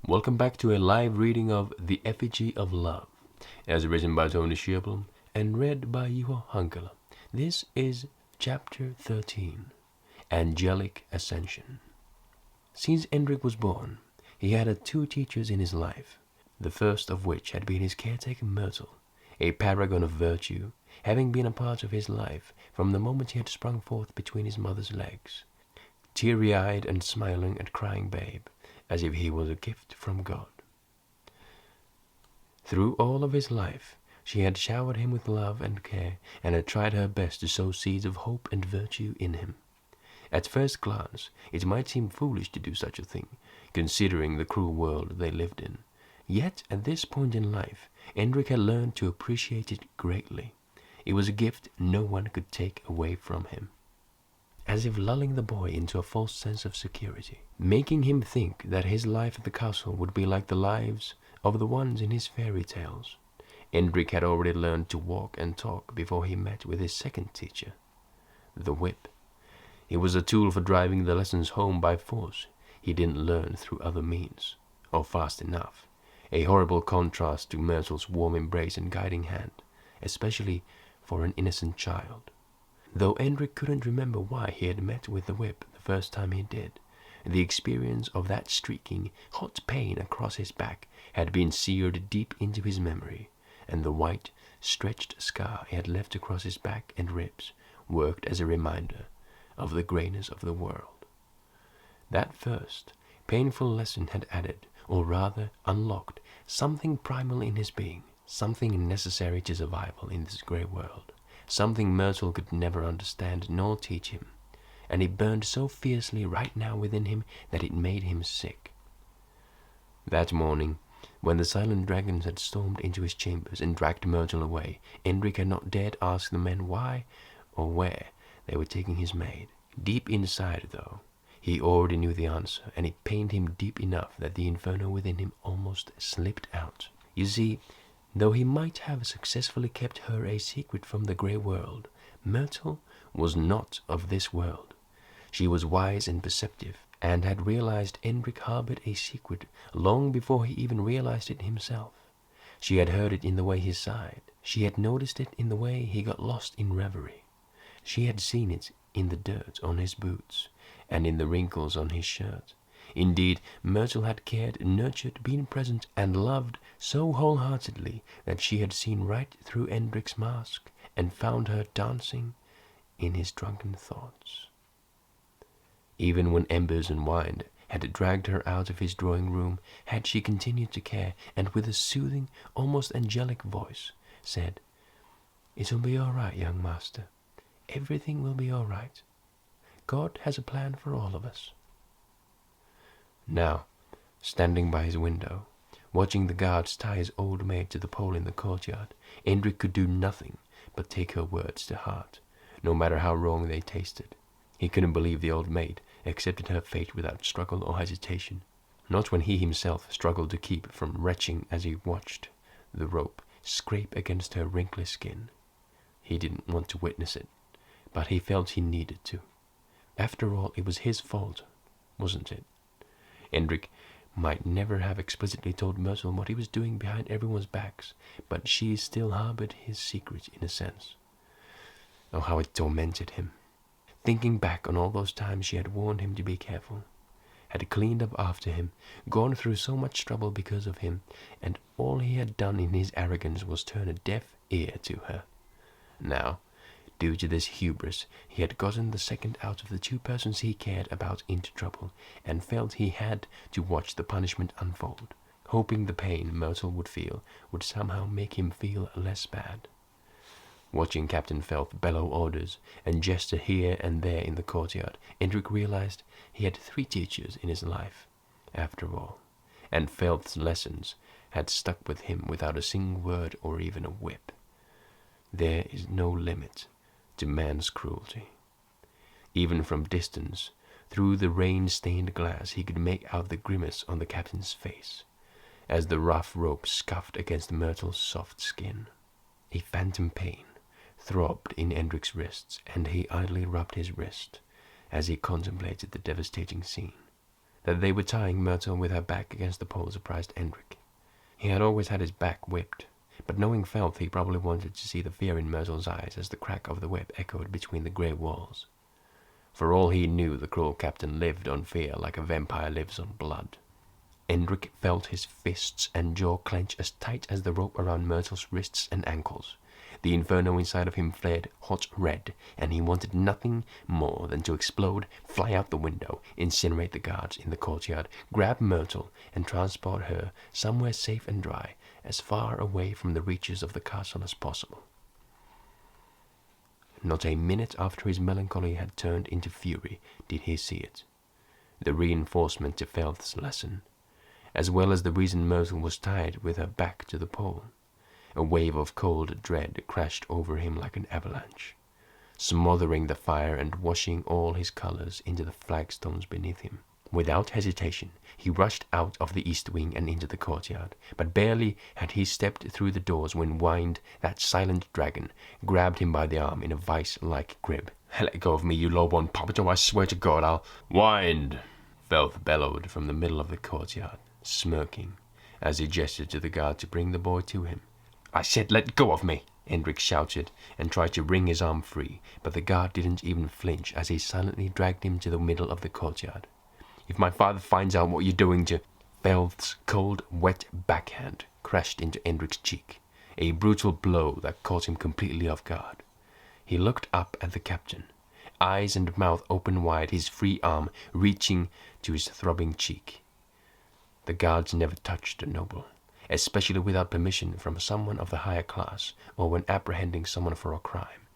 Welcome back to a live reading of The Effigy of Love, as written by Tony Schiablum and read by Juho Hankala. This is Chapter 13, Angelic Ascension. Since Endrik was born, he had had two teachers in his life, the first of which had been his caretaker Myrtle, a paragon of virtue, having been a part of his life from the moment he had sprung forth between his mother's legs, teary-eyed and smiling at crying babe, as if he was a gift from God. Through all of his life, she had showered him with love and care, and had tried her best to sow seeds of hope and virtue in him. At first glance, it might seem foolish to do such a thing, considering the cruel world they lived in. Yet, at this point in life, Endrik had learned to appreciate it greatly. It was a gift no one could take away from him. As if lulling the boy into a false sense of security, making him think that his life at the castle would be like the lives of the ones in his fairy tales. Endrik had already learned to walk and talk before he met with his second teacher, the whip. It was a tool for driving the lessons home by force. He didn't learn through other means, or fast enough. A horrible contrast to Myrtle's warm embrace and guiding hand, especially for an innocent child. Though Endrik couldn't remember why he had met with the whip the first time he did, the experience of that streaking, hot pain across his back had been seared deep into his memory, and the white, stretched scar he had left across his back and ribs worked as a reminder of the greyness of the world. That first, painful lesson had added, or rather unlocked, something primal in his being, something necessary to survival in this grey world. Something Myrtle could never understand nor teach him, and it burned so fiercely right now within him that it made him sick. That morning, when the silent dragons had stormed into his chambers and dragged Myrtle away, Endrik had not dared ask the men why or where they were taking his maid. Deep inside, though, he already knew the answer, and it pained him deep enough that the inferno within him almost slipped out. You see, though he might have successfully kept her a secret from the grey world, Myrtle was not of this world. She was wise and perceptive, and had realized Endrik harbored a secret long before he even realized it himself. She had heard it in the way he sighed. She had noticed it in the way he got lost in reverie. She had seen it in the dirt on his boots, and in the wrinkles on his shirt. Indeed, Myrtle had cared, nurtured, been present, and loved so wholeheartedly that she had seen right through Endrik's mask and found her dancing in his drunken thoughts. Even when embers and wine had dragged her out of his drawing room, had she continued to care, and with a soothing, almost angelic voice, said, "It'll be all right, young master. Everything will be all right. God has a plan for all of us." Now, standing by his window, watching the guards tie his old maid to the pole in the courtyard, Endrik could do nothing but take her words to heart, no matter how wrong they tasted. He couldn't believe the old maid accepted her fate without struggle or hesitation, not when he himself struggled to keep from retching as he watched the rope scrape against her wrinkly skin. He didn't want to witness it, but he felt he needed to. After all, it was his fault, wasn't it? Endrik might never have explicitly told Myrtle what he was doing behind everyone's backs, but she still harbored his secret in a sense. Oh, how it tormented him. Thinking back on all those times she had warned him to be careful, had cleaned up after him, gone through so much trouble because of him, and all he had done in his arrogance was turn a deaf ear to her. Now, due to this hubris, he had gotten the second out of the two persons he cared about into trouble, and felt he had to watch the punishment unfold, hoping the pain Myrtle would feel would somehow make him feel less bad. Watching Captain Felth bellow orders and gesture here and there in the courtyard, Endrik realized he had 3 teachers in his life, after all, and Felth's lessons had stuck with him without a single word or even a whip. There is no limit to man's cruelty. Even from distance, through the rain-stained glass, he could make out the grimace on the captain's face, as the rough rope scuffed against Myrtle's soft skin. A phantom pain throbbed in Endrik's wrists, and he idly rubbed his wrist as he contemplated the devastating scene. That they were tying Myrtle with her back against the pole surprised Endrik. He had always had his back whipped, but knowing Felth, he probably wanted to see the fear in Myrtle's eyes as the crack of the whip echoed between the grey walls. For all he knew, the cruel captain lived on fear like a vampire lives on blood. Endrik felt his fists and jaw clench as tight as the rope around Myrtle's wrists and ankles. The inferno inside of him flared hot red, and he wanted nothing more than to explode, fly out the window, incinerate the guards in the courtyard, grab Myrtle, and transport her somewhere safe and dry, as far away from the reaches of the castle as possible. Not a minute after his melancholy had turned into fury did he see it. The reinforcement to Felth's lesson, as well as the reason Myrtle was tied with her back to the pole. A wave of cold dread crashed over him like an avalanche, smothering the fire and washing all his colors into the flagstones beneath him. Without hesitation, he rushed out of the east wing and into the courtyard, but barely had he stepped through the doors when Wind, that silent dragon, grabbed him by the arm in a vice-like grip. "Let go of me, you low-born puppet, or I swear to God I'll—" "Wind!" Felth bellowed from the middle of the courtyard, smirking, as he gestured to the guard to bring the boy to him. "I said let go of me!" Endrik shouted and tried to wring his arm free, but the guard didn't even flinch as he silently dragged him to the middle of the courtyard. "If my father finds out what you're doing to—" Felth's cold, wet backhand crashed into Endrik's cheek, a brutal blow that caught him completely off guard. He looked up at the captain, eyes and mouth open wide, his free arm reaching to his throbbing cheek. The guards never touched the noble, especially without permission from someone of the higher class or when apprehending someone for a crime.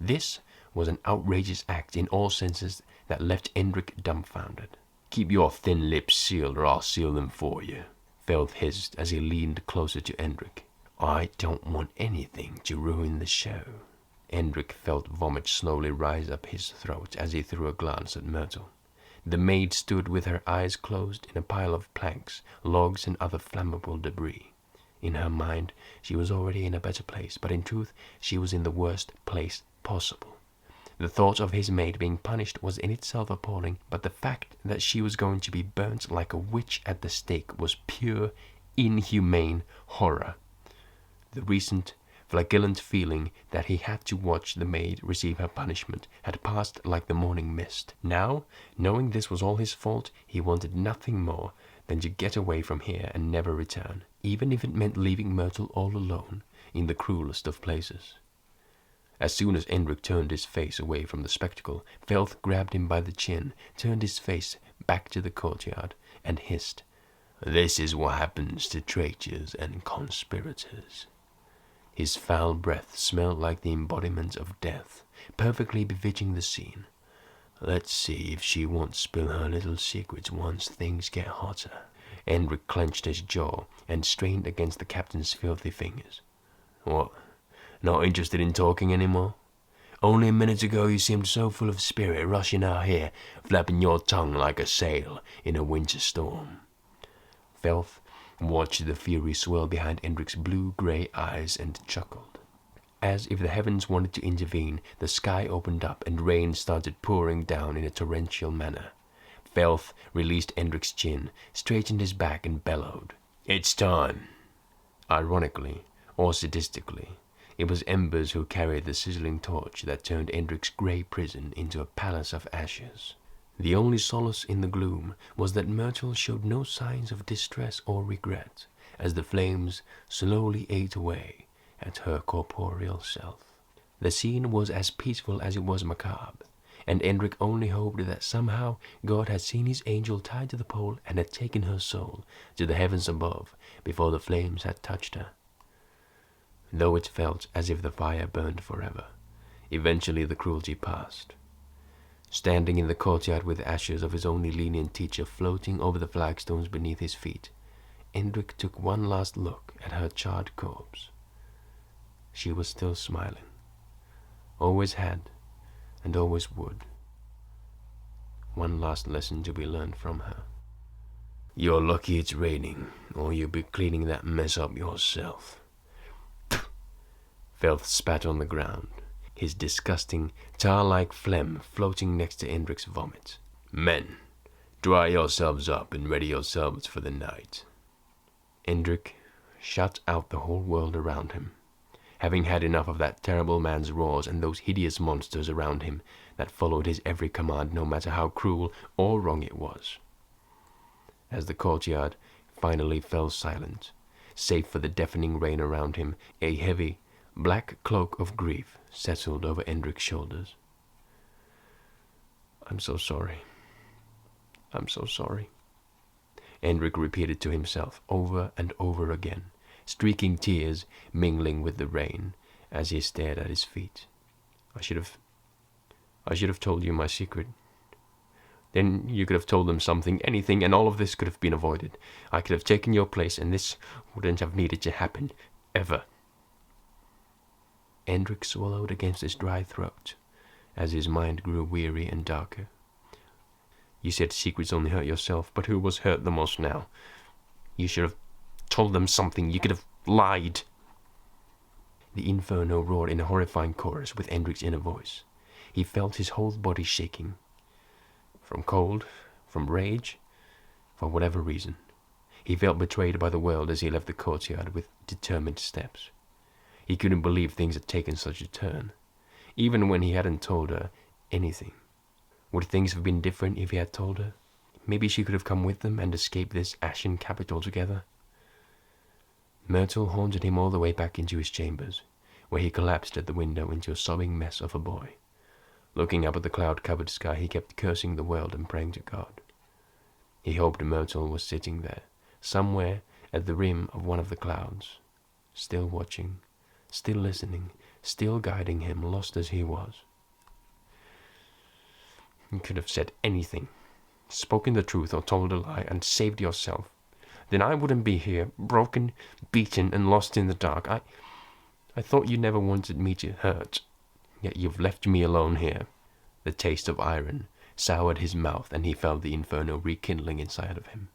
This was an outrageous act in all senses that left Endrik dumbfounded. "Keep your thin lips sealed or I'll seal them for you," Felth hissed as he leaned closer to Endrik. "I don't want anything to ruin the show." Endrik felt vomit slowly rise up his throat as he threw a glance at Myrtle. The maid stood with her eyes closed in a pile of planks, logs, and other flammable debris. In her mind, she was already in a better place, but in truth, she was in the worst place possible. The thought of his maid being punished was in itself appalling, but the fact that she was going to be burnt like a witch at the stake was pure, inhumane horror. The recent flagellant feeling that he had to watch the maid receive her punishment had passed like the morning mist. Now, knowing this was all his fault, he wanted nothing more than to get away from here and never return, even if it meant leaving Myrtle all alone in the cruelest of places. As soon as Endrik turned his face away from the spectacle, Felth grabbed him by the chin, turned his face back to the courtyard, and hissed, "This is what happens to traitors and conspirators." His foul breath smelled like the embodiment of death, perfectly befitting the scene. "Let's see if she won't spill her little secrets once things get hotter." Endrik clenched his jaw and strained against the captain's filthy fingers. "What? Not interested in talking anymore? Only a minute ago you seemed so full of spirit, rushing out here, flapping your tongue like a sail in a winter storm." Felth watched the fury swirl behind Endrik's blue-grey eyes and chuckled. As if the heavens wanted to intervene, the sky opened up and rain started pouring down in a torrential manner. Felth released Endrik's chin, straightened his back and bellowed, "It's time!" Ironically, or sadistically, it was embers who carried the sizzling torch that turned Endrik's grey prison into a palace of ashes. The only solace in the gloom was that Myrtle showed no signs of distress or regret as the flames slowly ate away at her corporeal self. The scene was as peaceful as it was macabre, and Endrik only hoped that somehow God had seen his angel tied to the pole and had taken her soul to the heavens above before the flames had touched her. Though it felt as if the fire burned forever, eventually the cruelty passed. Standing in the courtyard with the ashes of his only lenient teacher floating over the flagstones beneath his feet, Endrik took one last look at her charred corpse. She was still smiling, always had and always would. One last lesson to be learned from her. "You're lucky it's raining, or you'll be cleaning that mess up yourself." Felth spat on the ground, his disgusting, tar-like phlegm floating next to Endrik's vomit. "Men, Dry yourselves up and ready yourselves for the night." Endric shut out the whole world around him, having had enough of that terrible man's roars and those hideous monsters around him that followed his every command, no matter how cruel or wrong it was. As the courtyard finally fell silent, save for the deafening rain around him, a heavy, black cloak of grief settled over Endric's shoulders. "I'm so sorry. I'm so sorry," Endric repeated to himself over and over again, streaking tears mingling with the rain as he stared at his feet. I should have told you my secret. Then you could have told them something, anything, and all of this could have been avoided. I could have taken your place, and this wouldn't have needed to happen, ever." Endric swallowed against his dry throat as his mind grew weary and darker. "You said secrets only hurt yourself, but who was hurt the most now? You should have told them something. You could have lied." The inferno roared in a horrifying chorus with Endric's inner voice. He felt his whole body shaking. From cold, from rage, for whatever reason. He felt betrayed by the world as he left the courtyard with determined steps. He couldn't believe things had taken such a turn, even when he hadn't told her anything. Would things have been different if he had told her? Maybe she could have come with them and escaped this ashen capital together. Myrtle haunted him all the way back into his chambers, where he collapsed at the window into a sobbing mess of a boy. Looking up at the cloud-covered sky, he kept cursing the world and praying to God. He hoped Myrtle was sitting there, somewhere at the rim of one of the clouds, still watching, still listening, still guiding him, lost as he was. You could have said anything, spoken the truth or told a lie, and saved yourself. Then I wouldn't be here, broken, beaten, and lost in the dark. I thought you never wanted me to hurt. Yet you've left me alone here." The taste of iron soured his mouth, and he felt the inferno rekindling inside of him.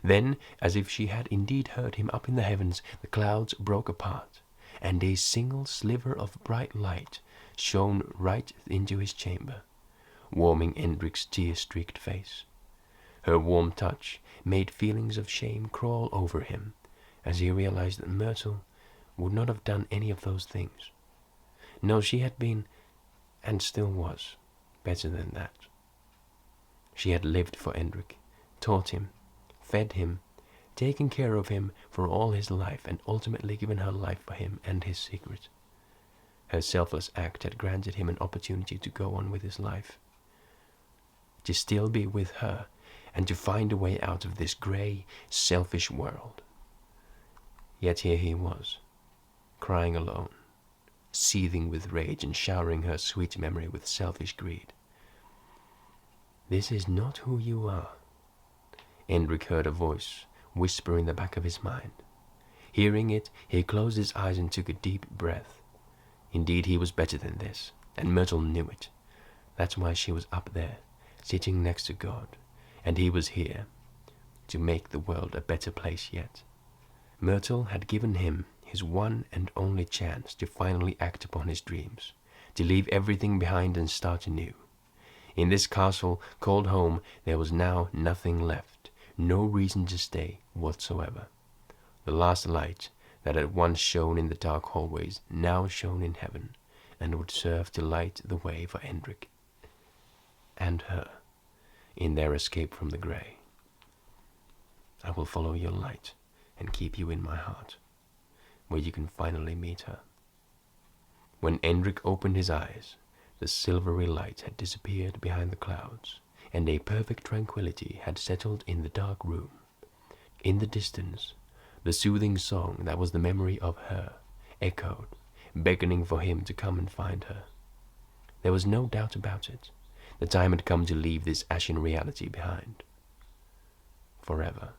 Then, as if she had indeed heard him up in the heavens, the clouds broke apart, and a single sliver of bright light shone right into his chamber, warming Endric's tear-streaked face. Her warm touch made feelings of shame crawl over him, as he realized that Myrtle would not have done any of those things. No, she had been, and still was, better than that. She had lived for Endric, taught him, fed him, taken care of him for all his life, and ultimately given her life for him and his secret. Her selfless act had granted him an opportunity to go on with his life, to still be with her, and to find a way out of this grey, selfish world. Yet here he was, crying alone, seething with rage and showering her sweet memory with selfish greed. "This is not who you are," Endric heard a voice whisper in the back of his mind. Hearing it, he closed his eyes and took a deep breath. Indeed, he was better than this, and Myrtle knew it. That's why she was up there, sitting next to God, and he was here, to make the world a better place yet. Myrtle had given him his one and only chance to finally act upon his dreams, to leave everything behind and start anew. In this castle called home there was now nothing left, no reason to stay whatsoever. The last light that had once shone in the dark hallways now shone in heaven, and would serve to light the way for Endric and her in their escape from the grey. "I will follow your light and keep you in my heart, where you can finally meet her." When Endric opened his eyes, the silvery light had disappeared behind the clouds, and a perfect tranquility had settled in the dark room. In the distance, the soothing song that was the memory of her echoed, beckoning for him to come and find her. There was no doubt about it. The time had come to leave this ashen reality behind. Forever.